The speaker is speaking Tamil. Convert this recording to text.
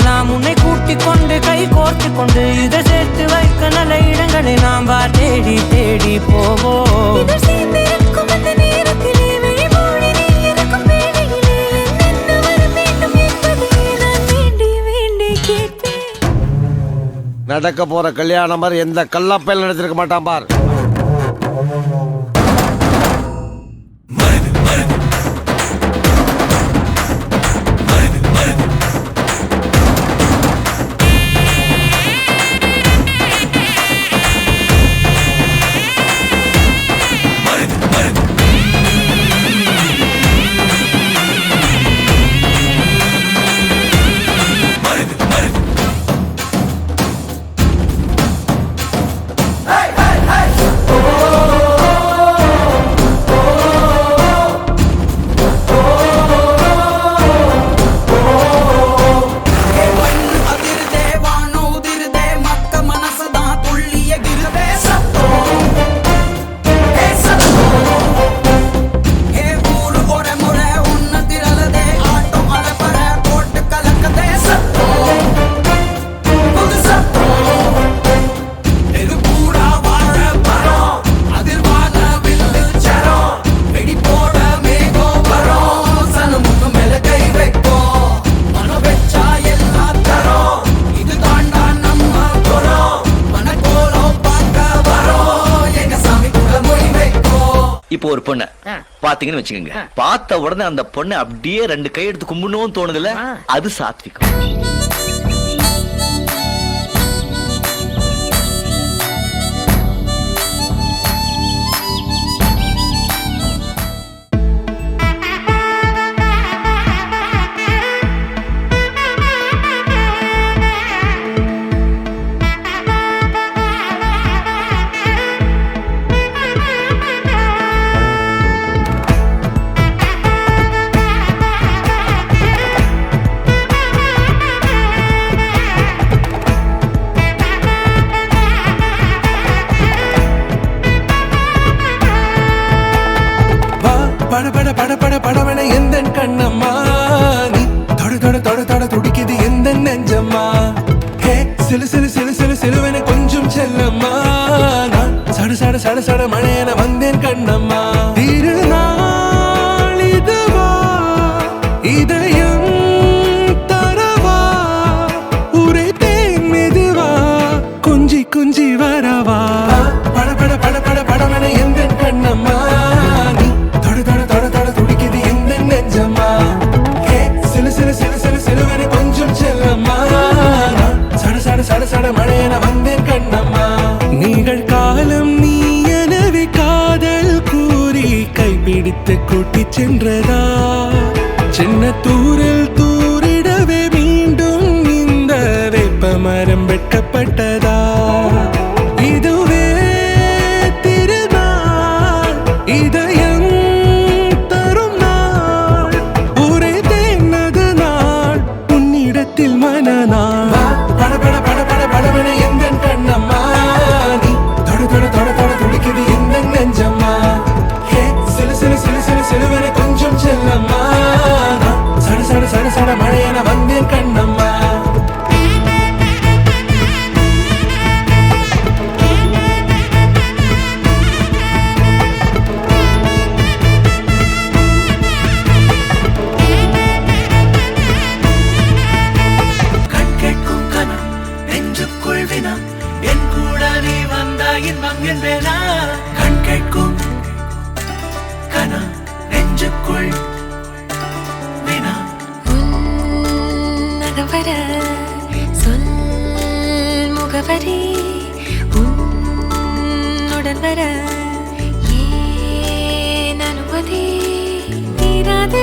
நாம் உன்னை கூட்டிக் கொண்டு கை கோர்த்து கொண்டு இதை சேர்த்து வைக்க நல்ல இடங்களை நாம் தேடி தேடி போவோம். நடக்க போற கல்யாணம் மாதிரி எந்த கல்லாப்பையில் நடத்திருக்க மாட்டான் பார். இப்போ ஒரு பொண்ணு பாத்தீங்கன்னு வச்சுக்கோங்க, பார்த்த உடனே அந்த பொண்ணு அப்படியே 2 கை எடுத்து கும்பிடணும்னு தோணுதுல, அது சாத்விகம். படவன எந்த கண்ணம்மா, நீ தொட தொட தொட தொட துடிக்குது எந்த நெஞ்சம்மா. ஹே சிலு சிலு சிலு சிலு சிலுவன கொஞ்சம் செல்லம்மா, நான் சட சட சட சட மழையன வந்தேன் கண்ணம்மா. திருநாள் இதுவா இதயம் தரவா, உரைத்தேன் மெதுவா குஞ்சி குஞ்சி வரவா. பட பட பட பட படவன எந்த கண்ணம்மா, நீங்கள் காலம் நீ எனவே காதல் கூறி கைப்பிடித்து கூட்டி சென்றதா, சின்ன தூரில் தூரிடவே மீண்டும் இந்த வேப்ப மரம் வெட்கப்பட்டதா. இதுவே திருநாள் இதயம் தரும் நாள், ஒரே தேனது நாள் உன்னிடத்தில் மனநாள். சட சட சட இன்பம் என்பேனா கண் கேட்கும் கனா நெஞ்சுக்குள் வினா நகவர சொல் முகவரி உன்னுடன் வர ஏன் அனுமதி தீராத